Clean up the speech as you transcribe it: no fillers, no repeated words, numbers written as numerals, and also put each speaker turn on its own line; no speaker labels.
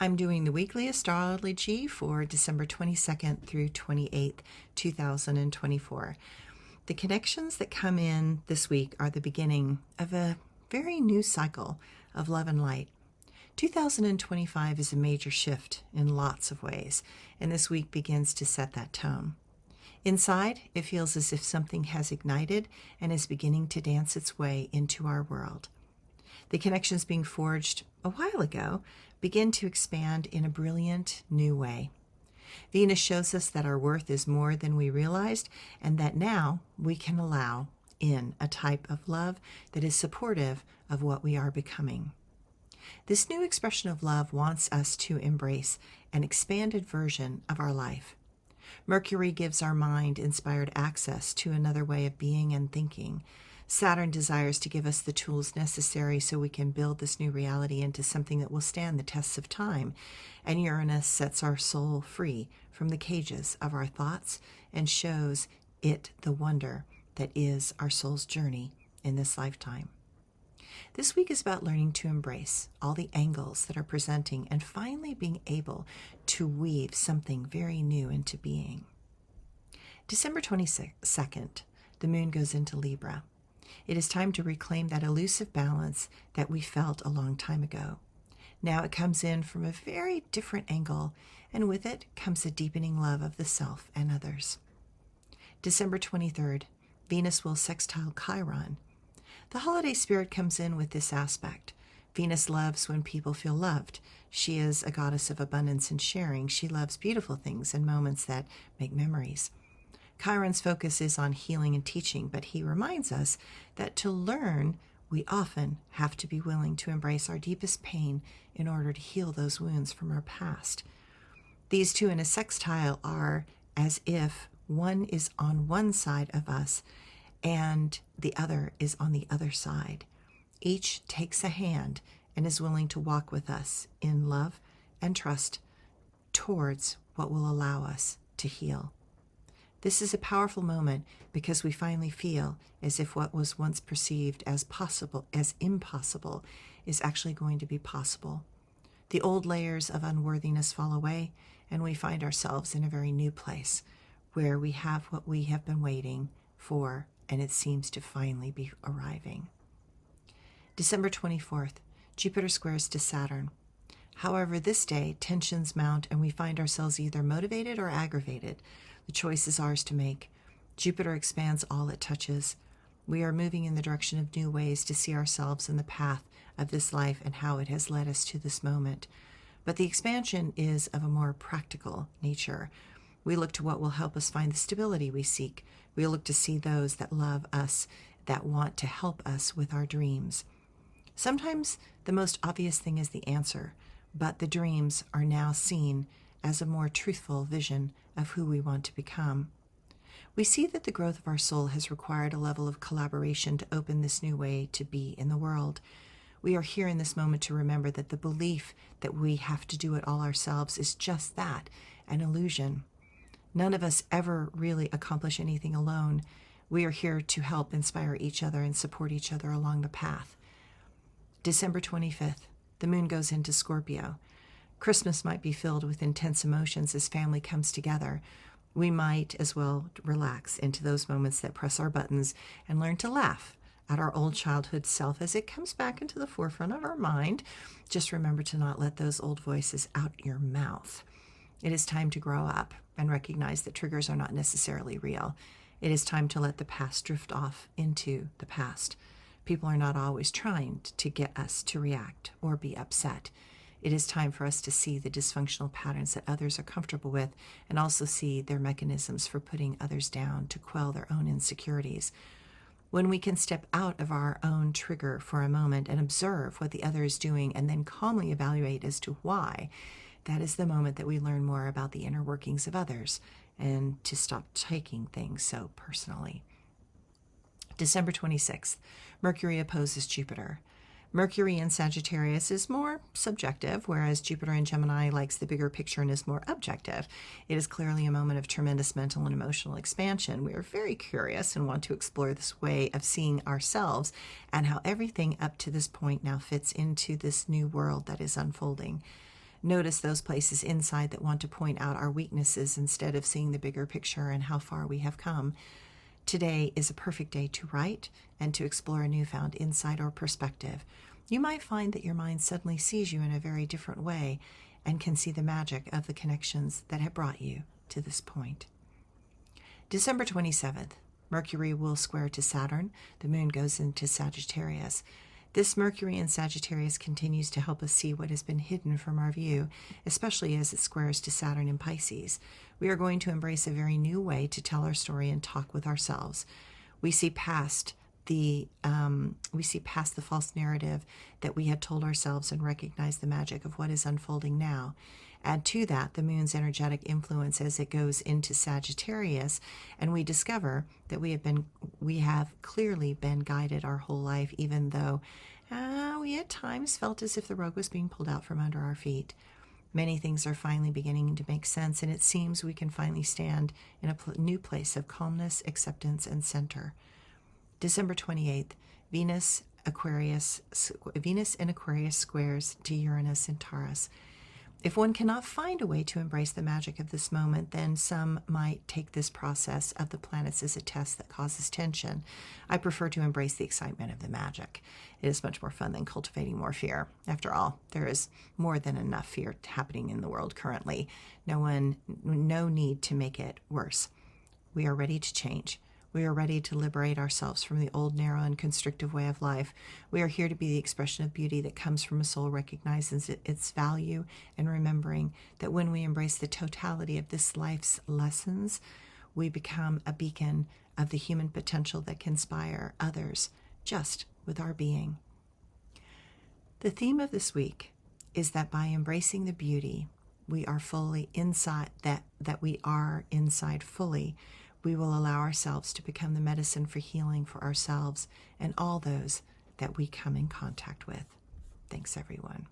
I'm doing the weekly astrology for December 22nd through 28th, 2024. The connections that come in this week are the beginning of a very new cycle of love and light. 2025 is a major shift in lots of ways, and this week begins to set that tone. Inside, it feels as if something has ignited and is beginning to dance its way into our world. The connections being forged a while ago begin to expand in a brilliant new way. Venus shows us that our worth is more than we realized, and that now we can allow in a type of love that is supportive of what we are becoming. This new expression of love wants us to embrace an expanded version of our life. Mercury gives our mind inspired access to another way of being and thinking. Saturn desires to give us the tools necessary so we can build this new reality into something that will stand the tests of time. And Uranus sets our soul free from the cages of our thoughts and shows it the wonder that is our soul's journey in this lifetime. This week is about learning to embrace all the angles that are presenting and finally being able to weave something very new into being. December 22nd, the moon goes into Libra. It is time to reclaim that elusive balance that we felt a long time ago. Now it comes in from a very different angle, and with it comes a deepening love of the self and others. December 23rd, Venus will sextile Chiron. The holiday spirit comes in with this aspect. Venus loves when people feel loved. She is a goddess of abundance and sharing. She loves beautiful things and moments that make memories. Chiron's focus is on healing and teaching, but he reminds us that to learn, we often have to be willing to embrace our deepest pain in order to heal those wounds from our past. These two in a sextile are as if one is on one side of us and the other is on the other side. Each takes a hand and is willing to walk with us in love and trust towards what will allow us to heal. This is a powerful moment because we finally feel as if what was once perceived as possible, as impossible, is actually going to be possible. The old layers of unworthiness fall away, and we find ourselves in a very new place where we have what we have been waiting for, and it seems to finally be arriving. December 24th, Jupiter squares to Saturn. However, this day, tensions mount and we find ourselves either motivated or aggravated. The choice is ours to make. Jupiter expands all it touches. We are moving in the direction of new ways to see ourselves in the path of this life and how it has led us to this moment. But the expansion is of a more practical nature. We look to what will help us find the stability we seek. We look to see those that love us, that want to help us with our dreams. Sometimes the most obvious thing is the answer, but the dreams are now seen as a more truthful vision of who we want to become. We see that the growth of our soul has required a level of collaboration to open this new way to be in the world. We are here in this moment to remember that the belief that we have to do it all ourselves is just that, an illusion. None of us ever really accomplish anything alone. We are here to help inspire each other and support each other along the path. December 25th, the moon goes into Scorpio. Christmas might be filled with intense emotions as family comes together. We might as well relax into those moments that press our buttons and learn to laugh at our old childhood self as it comes back into the forefront of our mind. Just remember to not let those old voices out your mouth. It is time to grow up and recognize that triggers are not necessarily real. It is time to let the past drift off into the past. People are not always trying to get us to react or be upset. It is time for us to see the dysfunctional patterns that others are comfortable with and also see their mechanisms for putting others down to quell their own insecurities. When we can step out of our own trigger for a moment and observe what the other is doing and then calmly evaluate as to why, that is the moment that we learn more about the inner workings of others and to stop taking things so personally. December 26th, Mercury opposes Jupiter. Mercury in Sagittarius is more subjective, whereas Jupiter in Gemini likes the bigger picture and is more objective. It is clearly a moment of tremendous mental and emotional expansion. We are very curious and want to explore this way of seeing ourselves and how everything up to this point now fits into this new world that is unfolding. notice those places inside that want to point out our weaknesses instead of seeing the bigger picture and how far we have come. Today is a perfect day to write and to explore a newfound insight or perspective. You might find that your mind suddenly sees you in a very different way and can see the magic of the connections that have brought you to this point. December 27th, Mercury will square to Saturn. The moon goes into Sagittarius. This Mercury in Sagittarius continues to help us see what has been hidden from our view, especially as it squares to Saturn in Pisces. We are going to embrace a very new way to tell our story and talk with ourselves. We see past the false narrative that we had told ourselves and recognize the magic of what is unfolding now. Add to that the moon's energetic influence as it goes into Sagittarius, and we discover that we have clearly been guided our whole life, even though we at times felt as if the rug was being pulled out from under our feet. Many things are finally beginning to make sense, and it seems we can finally stand in a new place of calmness, acceptance, and center. December 28th, Venus in Aquarius squares to Uranus in Taurus. If one cannot find a way to embrace the magic of this moment, then some might take this process of the planets as a test that causes tension. I prefer to embrace the excitement of the magic. It is much more fun than cultivating more fear. After all, there is more than enough fear happening in the world currently. No need to make it worse. We are ready to change. We are ready to liberate ourselves from the old, narrow, and constrictive way of life. We are here to be the expression of beauty that comes from a soul recognizes its value and remembering that when we embrace the totality of this life's lessons, we become a beacon of the human potential that can inspire others just with our being. The theme of this week is that by embracing the beauty, we are fully inside, that we are inside fully, we will allow ourselves to become the medicine for healing for ourselves and all those that we come in contact with. Thanks, everyone.